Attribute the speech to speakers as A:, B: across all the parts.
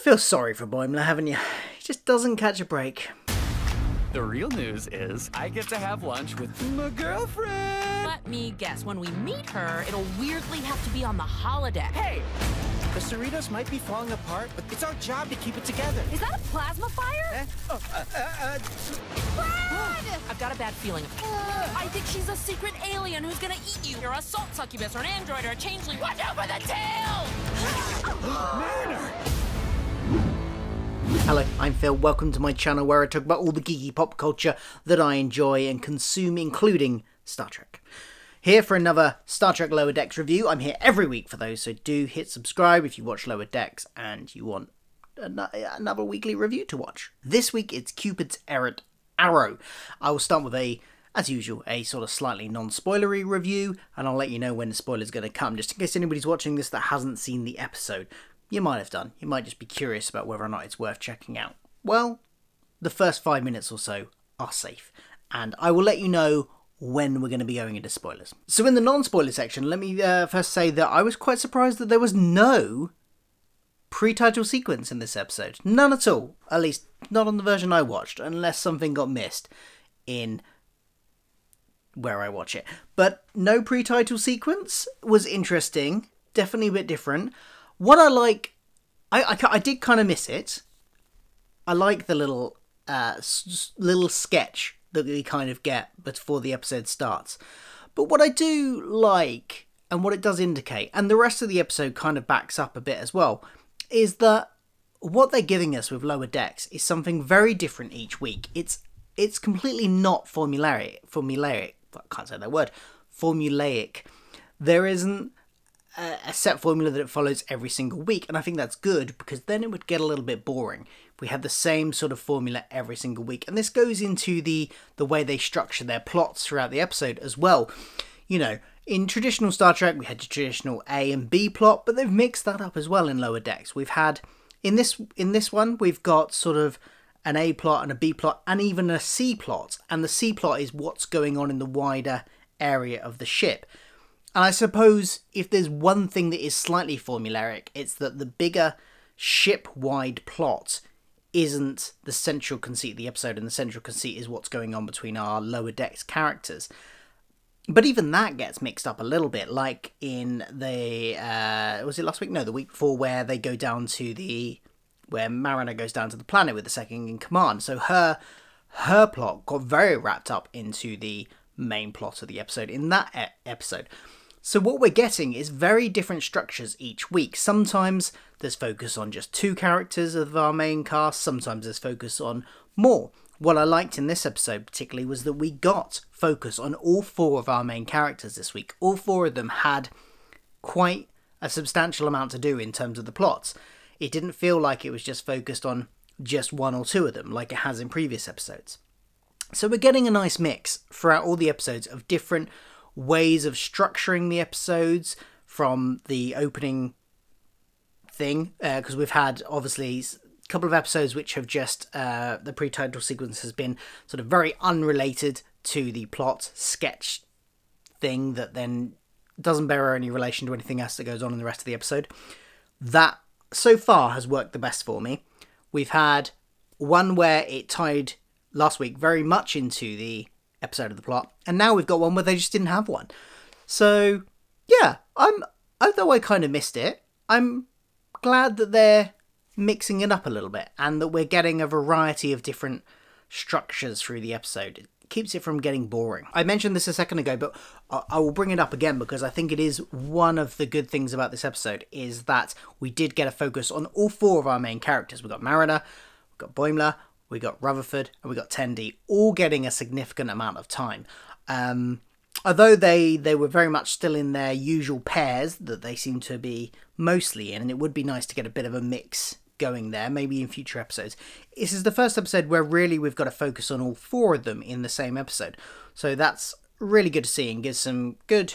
A: feel sorry for Boimler, haven't you? He just doesn't catch a break.
B: The real news is I get to have lunch with my girlfriend.
C: Let me guess, when we meet her, it'll weirdly have to be on the holodeck.
D: Hey! The Cerritos might be falling apart, but it's our job to keep it together.
C: Is that a plasma fire?
D: Brad!
C: I've got a bad feeling. I think she's a secret alien who's gonna eat you. You're a salt succubus or an android or a changeling. Watch out for the tail!
D: Mariner!
A: Hello, I'm Phil. Welcome to my channel where I talk about all the geeky pop culture that I enjoy and consume, including Star Trek. Here for another Star Trek Lower Decks review. I'm here every week for those, so do hit subscribe if you watch Lower Decks and you want another weekly review to watch. This week it's Cupid's Errant Arrow. I will start with as usual, a sort of slightly non-spoilery review, and I'll let you know when the spoiler's going to come, just in case anybody's watching this that hasn't seen the episode. You might have done. You might just be curious about whether or not it's worth checking out. Well, the first 5 minutes or so are safe, and I will let you know when we're going to be going into spoilers. So in the non-spoiler section, let me first say that I was quite surprised that there was no pre-title sequence in this episode. None at all. At least not on the version I watched, unless something got missed in where I watch it. But no pre-title sequence was interesting. Definitely a bit different. What I like, I did kind of miss it. I like the little sketch that we kind of get before the episode starts. But what I do like, and what it does indicate, and the rest of the episode kind of backs up a bit as well, is that what they're giving us with Lower Decks is something very different each week. It's completely not formulaic. I can't say that word. Formulaic. There isn't a set formula that it follows every single week, and I think that's good, because then it would get a little bit boring if we had the same sort of formula every single week. And this goes into the way they structure their plots throughout the episode as well. You know, in traditional Star Trek we had the traditional A and B plot, but they've mixed that up as well in Lower Decks. We've had in this one we've got sort of an A plot and a B plot and even a C plot, and the C plot is what's going on in the wider area of the ship. And I suppose if there's one thing that is slightly formulaic, it's that the bigger ship-wide plot isn't the central conceit of the episode, and the central conceit is what's going on between our Lower Decks characters. But even that gets mixed up a little bit, like in the, was it last week? No, the week before, where they go down to where Mariner goes down to the planet with the second in command. So her plot got very wrapped up into the main plot of the episode in that episode. So what we're getting is very different structures each week. Sometimes there's focus on just two characters of our main cast, sometimes there's focus on more. What I liked in this episode particularly was that we got focus on all four of our main characters this week. All four of them had quite a substantial amount to do in terms of the plots. It didn't feel like it was just focused on just one or two of them like it has in previous episodes. So we're getting a nice mix throughout all the episodes of different ways of structuring the episodes, from the opening thing, because we've had obviously a couple of episodes which have just the pre-title sequence has been sort of very unrelated to the plot sketch thing that then doesn't bear any relation to anything else that goes on in the rest of the episode. That so far has worked the best for me. We've had one where it tied last week very much into the episode of the plot, and now we've got one where they just didn't have one. So yeah, although I kind of missed it, I'm glad that they're mixing it up a little bit and that we're getting a variety of different structures through the episode. It keeps it from getting boring. I mentioned this a second ago, but I will bring it up again because I think it is one of the good things about this episode, is that we did get a focus on all four of our main characters. We've got Mariner, we've got Boimler, we got Rutherford, and we got Tendi, all getting a significant amount of time. Although they were very much still in their usual pairs that they seem to be mostly in, and it would be nice to get a bit of a mix going there, maybe in future episodes. This is the first episode where really we've got to focus on all four of them in the same episode. So that's really good to see and gives some good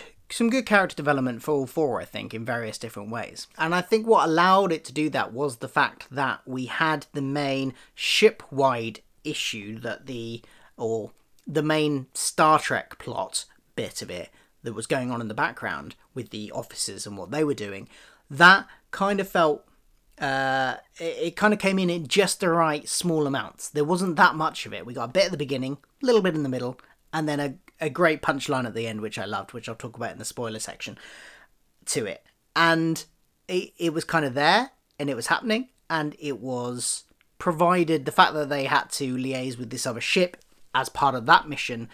A: character development for all four, I think, in various different ways. And I think what allowed it to do that was the fact that we had the main ship-wide issue, that the main Star Trek plot bit of it that was going on in the background with the officers and what they were doing, that kind of felt it kind of came in just the right small amounts. There wasn't that much of it. We got a bit at the beginning, a little bit in the middle, and then a great punchline at the end, which I loved, which I'll talk about in the spoiler section to it. And it was kind of there, and it was happening, and it was provided the fact that they had to liaise with this other ship as part of that mission,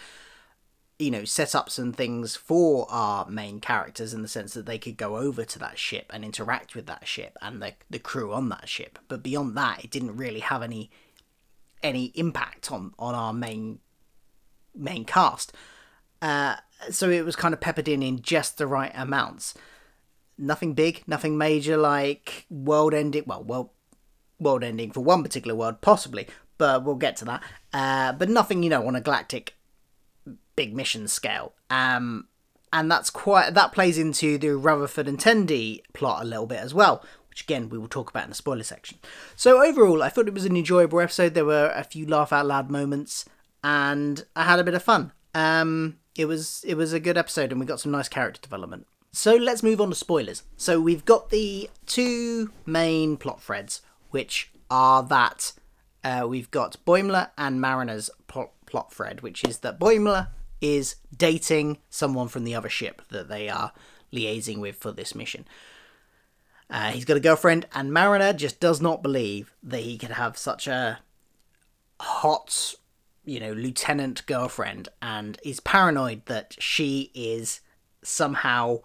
A: you know, set up some things for our main characters in the sense that they could go over to that ship and interact with that ship and the crew on that ship. But beyond that, it didn't really have any impact on our main cast. So it was kind of peppered in just the right amounts. Nothing big, nothing major, like world-ending. Well, world-ending for one particular world, possibly, but we'll get to that. But nothing, you know, on a galactic big mission scale. And that plays into the Rutherford and Tendi plot a little bit as well, which again we will talk about in the spoiler section. So overall, I thought it was an enjoyable episode. There were a few laugh out loud moments, and I had a bit of fun. It was a good episode, and we got some nice character development. So let's move on to spoilers. So we've got the two main plot threads, which are that we've got Boimler and Mariner's plot thread, which is that Boimler is dating someone from the other ship that they are liaising with for this mission. He's got a girlfriend, and Mariner just does not believe that he could have such a hot, you know, lieutenant girlfriend, and is paranoid that she is somehow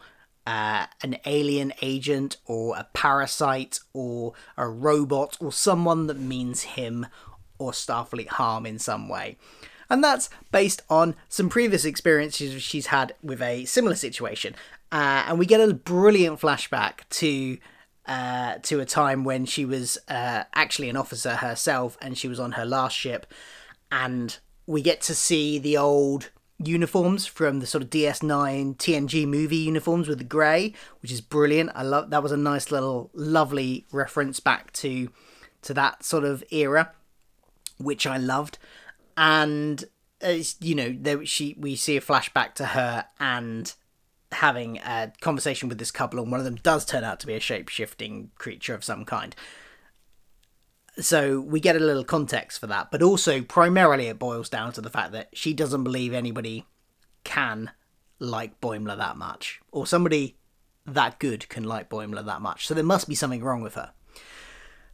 A: an alien agent or a parasite or a robot or someone that means him or Starfleet harm in some way. And that's based on some previous experiences she's had with a similar situation. And we get a brilliant flashback to a time when she was actually an officer herself, and she was on her last ship. And we get to see the old uniforms from the sort of DS9 TNG movie uniforms with the grey, which is brilliant. I love that. Was a nice little lovely reference back to that sort of era, which I loved. And you know, we see a flashback to her and having a conversation with this couple, and one of them does turn out to be a shape-shifting creature of some kind. So we get a little context for that, but also primarily it boils down to the fact that she doesn't believe anybody can like Boimler that much, or somebody that good can like Boimler that much. So there must be something wrong with her.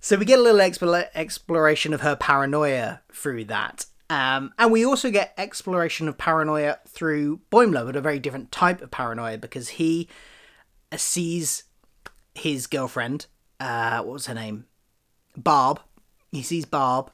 A: So we get a little exploration of her paranoia through that. And we also get exploration of paranoia through Boimler, but a very different type of paranoia, because he sees his girlfriend, what was her name? Barb. He sees Barb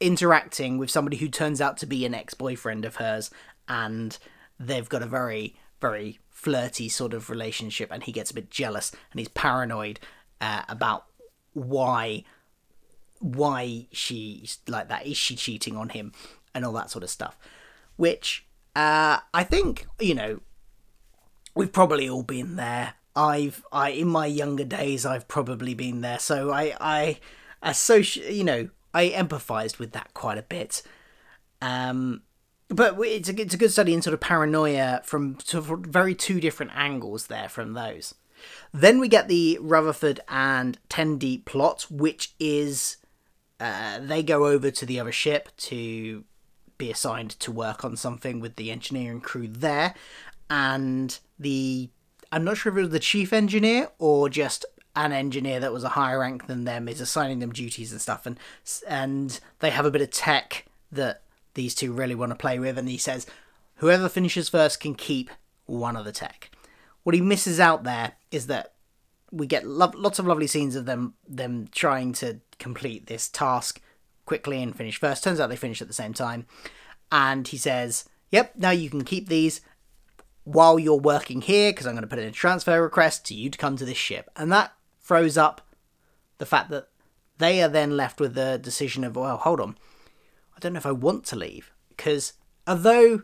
A: interacting with somebody who turns out to be an ex-boyfriend of hers, and they've got a very, very flirty sort of relationship, and he gets a bit jealous, and he's paranoid about why she's like that. Is she cheating on him and all that sort of stuff, which I think, you know, we've probably all been there. I in my younger days I've probably been there, so I you know, I empathized with that quite a bit. But it's a good study in sort of paranoia from sort of very two different angles there from those. Then we get the Rutherford and Tendi plot, which is they go over to the other ship to be assigned to work on something with the engineering crew there, and I'm not sure if it was the chief engineer or just an engineer that was a higher rank than them is assigning them duties and stuff, and they have a bit of tech that these two really want to play with, and he says whoever finishes first can keep one of the tech. What he misses out there is that we get lots of lovely scenes of them trying to complete this task quickly and finish first. Turns out they finish at the same time, and he says, yep, now you can keep these while you're working here, because I'm going to put in a transfer request to you to come to this ship. And that throws up the fact that they are then left with the decision of, well, hold on, I don't know if I want to leave, because although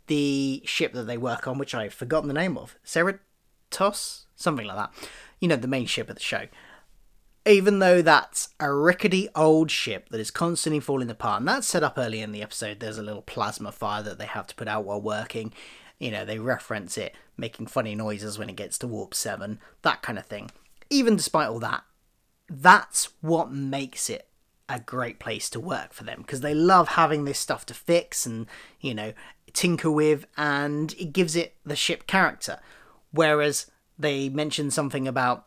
A: the ship that they work on, which I've forgotten the name of, Cerritos? Something like that. You know, the main ship of the show. Even though that's a rickety old ship that is constantly falling apart, and that's set up early in the episode, there's a little plasma fire that they have to put out while working. You know, they reference it, making funny noises when it gets to warp 7, that kind of thing. Even despite all that, that's what makes it a great place to work for them, because they love having this stuff to fix and, you know, tinker with, and it gives it the ship character. Whereas they mentioned something about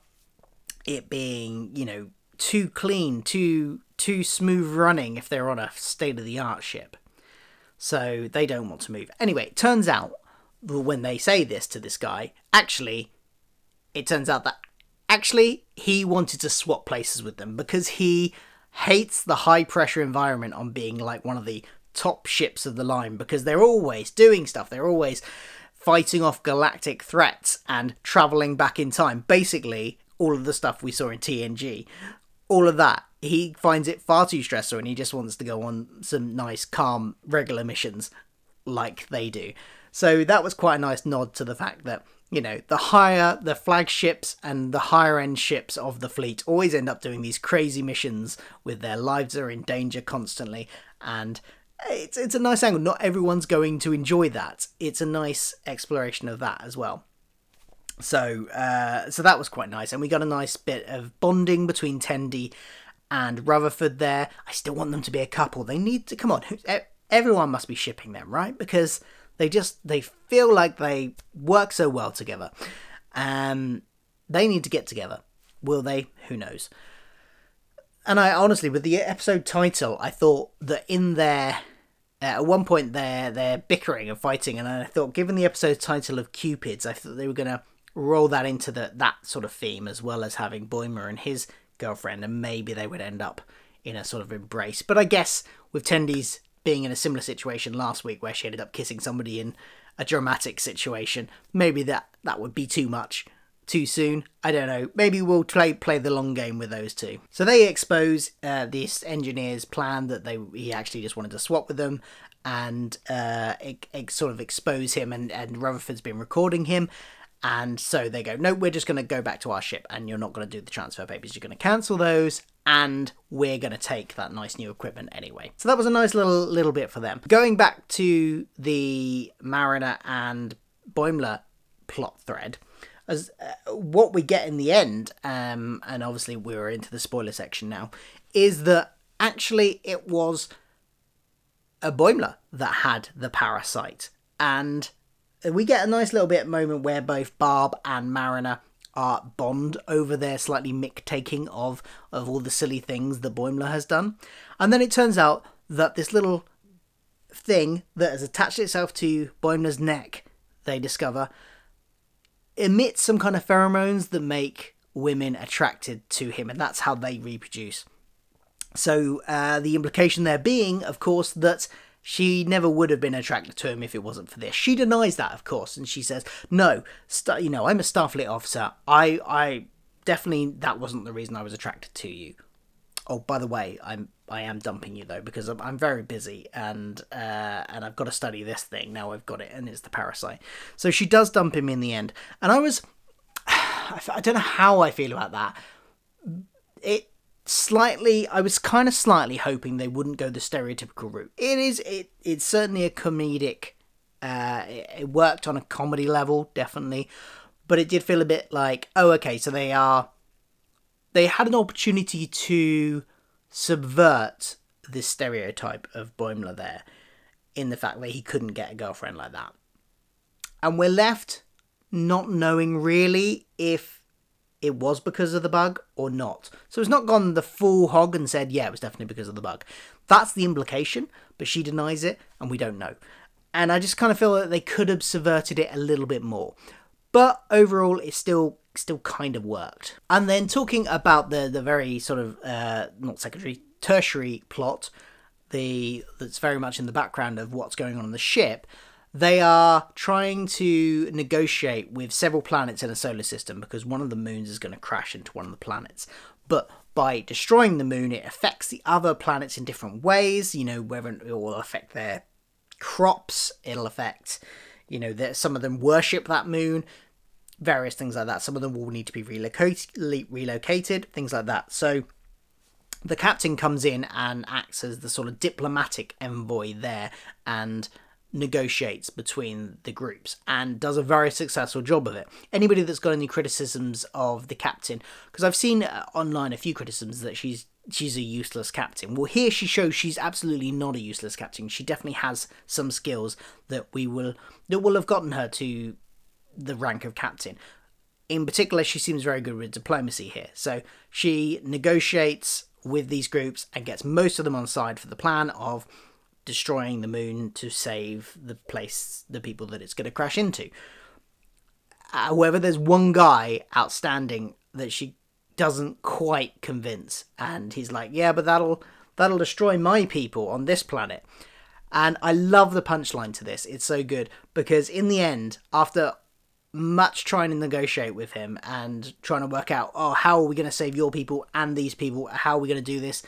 A: it being, you know, too clean, too smooth running if they're on a state-of-the-art ship. So they don't want to move. Anyway, it turns out that when they say this to this guy, it turns out that he wanted to swap places with them because he hates the high-pressure environment on being like one of the top ships of the line, because they're always doing stuff. They're always fighting off galactic threats and travelling back in time. Basically, all of the stuff we saw in TNG, all of that, he finds it far too stressful, and he just wants to go on some nice, calm, regular missions like they do. So that was quite a nice nod to the fact that, you know, the flagships and the higher end ships of the fleet always end up doing these crazy missions with their lives are in danger constantly, and it's a nice angle. Not everyone's going to enjoy that. It's a nice exploration of that as well. So that was quite nice, and we got a nice bit of bonding between Tendi and Rutherford there. I still want them to be a couple. They need to, come on, everyone must be shipping them, right? Because they feel like they work so well together. They need to get together. Will they? Who knows? And I honestly, with the episode title, I thought that in there, at one point they're bickering and fighting, and I thought, given the episode title of Cupids, I thought they were going to roll that into that sort of theme, as well as having Boimler and his girlfriend, and maybe they would end up in a sort of embrace. But I guess with Tendi's being in a similar situation last week where she ended up kissing somebody in a dramatic situation, maybe that would be too much too soon. I don't know. Maybe we'll play the long game with those two. So they expose this engineer's plan that he actually just wanted to swap with them, and sort of expose him, and Rutherford's been recording him. And so they go, no, we're just going to go back to our ship, and you're not going to do the transfer papers. You're going to cancel those, and we're going to take that nice new equipment anyway. So that was a nice little bit for them. Going back to the Mariner and Boimler plot thread, as what we get in the end, and obviously we're into the spoiler section now, is that actually it was a Boimler that had the parasite, and we get a nice little bit moment where both Barb and Mariner are bond over their slightly mick-taking of all the silly things that Boimler has done. And then it turns out that this little thing that has attached itself to Boimler's neck, they discover, emits some kind of pheromones that make women attracted to him, and that's how they reproduce. So the implication there being, of course, that she never would have been attracted to him if it wasn't for this. She denies that, of course, and she says, no, I'm a Starfleet officer. I definitely, that wasn't the reason I was attracted to you. Oh, by the way, I am dumping you, though, because I'm very busy, and I've got to study this thing. Now I've got it, and it's the parasite. So she does dump him in the end. And I don't know how I feel about that. I was kind of slightly hoping they wouldn't go the stereotypical route. It's certainly a comedic, it worked on a comedy level, definitely, but it did feel a bit like, oh, okay, so they had an opportunity to subvert this stereotype of Boimler there, in the fact that he couldn't get a girlfriend like that. And we're left not knowing really if it was because of the bug or not. So it's not gone the full hog and said, yeah, it was definitely because of the bug. That's the implication, but she denies it, and we don't know. And I just kind of feel that they could have subverted it a little bit more. But overall, it still kind of worked. And then talking about the very sort of, not secondary, tertiary plot, that's very much in the background of what's going on the ship, they are trying to negotiate with several planets in a solar system, because one of the moons is going to crash into one of the planets. But by destroying the moon, it affects the other planets in different ways, whether it will affect their crops, it'll affect, that some of them worship that moon, various things like that. Some of them will need to be relocated, things like that. So the captain comes in and acts as the sort of diplomatic envoy there, and negotiates between the groups and does a very successful job of it. Anybody that's got any criticisms of the captain, because I've seen online a few criticisms that she's a useless captain. Well, here she shows she's absolutely not a useless captain. She definitely has some skills that will have gotten her to the rank of captain. In particular, she seems very good with diplomacy here. So she negotiates with these groups and gets most of them on side for the plan of destroying the moon to save the people that it's going to crash into. However, there's one guy outstanding that she doesn't quite convince, and he's like, yeah, but that'll destroy my people on this planet. And I love the punchline to this. It's so good, because in the end, after much trying to negotiate with him and trying to work out, oh, how are we going to save your people and these people, how are we going to do this,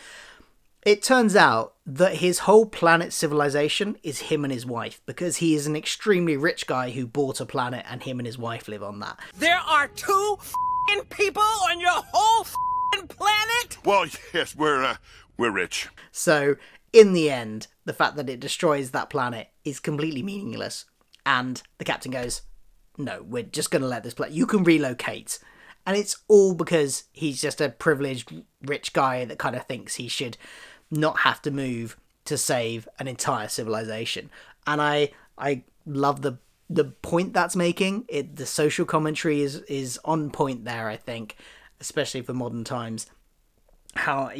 A: it turns out that his whole planet civilization is him and his wife, because he is an extremely rich guy who bought a planet and him and his wife live on that.
D: There are two people on your whole planet?
E: Well, yes, we're rich.
A: So, in the end, the fact that it destroys that planet is completely meaningless. And the captain goes, no, we're just going to let this play. You can relocate. And it's all because he's just a privileged rich guy that kind of thinks he should not have to move to save an entire civilization. And I love the point that's making. The social commentary is on point there, I think, especially for modern times. How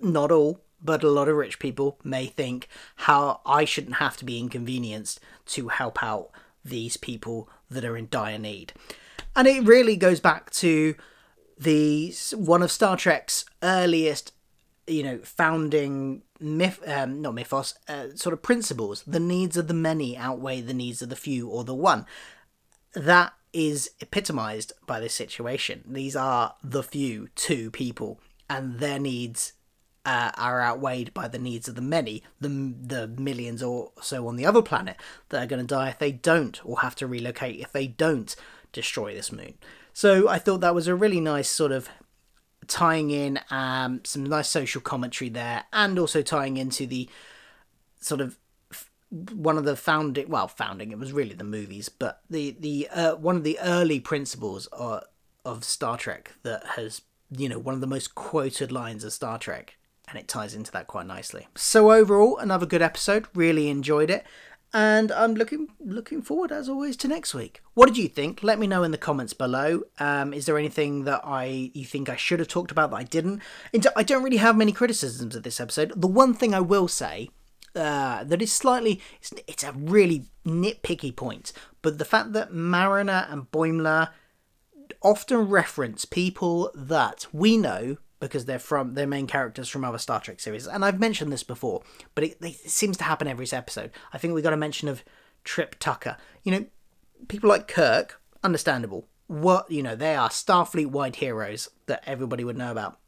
A: not all, but a lot of rich people may think how I shouldn't have to be inconvenienced to help out these people that are in dire need. And it really goes back to one of Star Trek's earliest, founding sort of principles. The needs of the many outweigh the needs of the few or the one. That is epitomized by this situation. These are the few, two people, and their needs are outweighed by the needs of the many, the millions or so on the other planet that are going to die if they don't, or have to relocate if they don't destroy this moon. So I thought that was a really nice sort of tying in some nice social commentary there, and also tying into the sort of one of the founding, it was really the movies, but the one of the early principles of Star Trek that has, one of the most quoted lines of Star Trek, and it ties into that quite nicely. So overall, another good episode, really enjoyed it. And I'm looking forward, as always, to next week. What did you think? Let me know in the comments below. Is there anything that you think I should have talked about that I didn't? I don't really have many criticisms of this episode. The one thing I will say that is it's a really nitpicky point, but the fact that Mariner and Boimler often reference people that we know, because they're main characters from other Star Trek series. And I've mentioned this before, but it seems to happen every episode. I think we got a mention of Trip Tucker. People like Kirk, understandable. They are Starfleet-wide heroes that everybody would know about.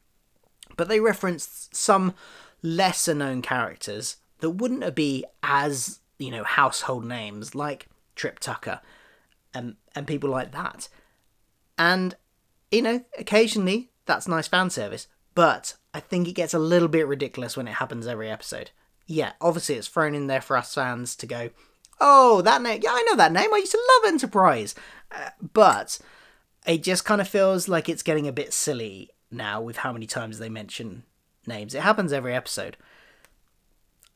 A: But they referenced some lesser-known characters that wouldn't be as, household names, like Trip Tucker and people like that. And, occasionally that's nice fan service, but I think it gets a little bit ridiculous when it happens every episode. Yeah, obviously it's thrown in there for us fans to go, oh, that name, yeah, I know that name, I used to love Enterprise. But it just kind of feels like it's getting a bit silly now with how many times they mention names. It happens every episode.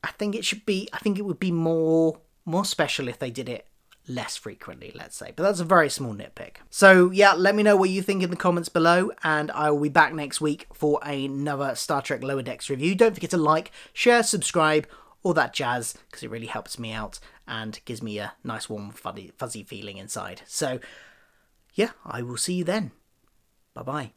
A: I think it would be more special if they did it less frequently, let's say. But that's a very small nitpick. So yeah, let me know what you think in the comments below, and I will be back next week for another Star Trek Lower Decks review. Don't forget to like, share, subscribe, all that jazz, because it really helps me out and gives me a nice warm fuzzy feeling inside. So yeah, I will see you then. Bye bye.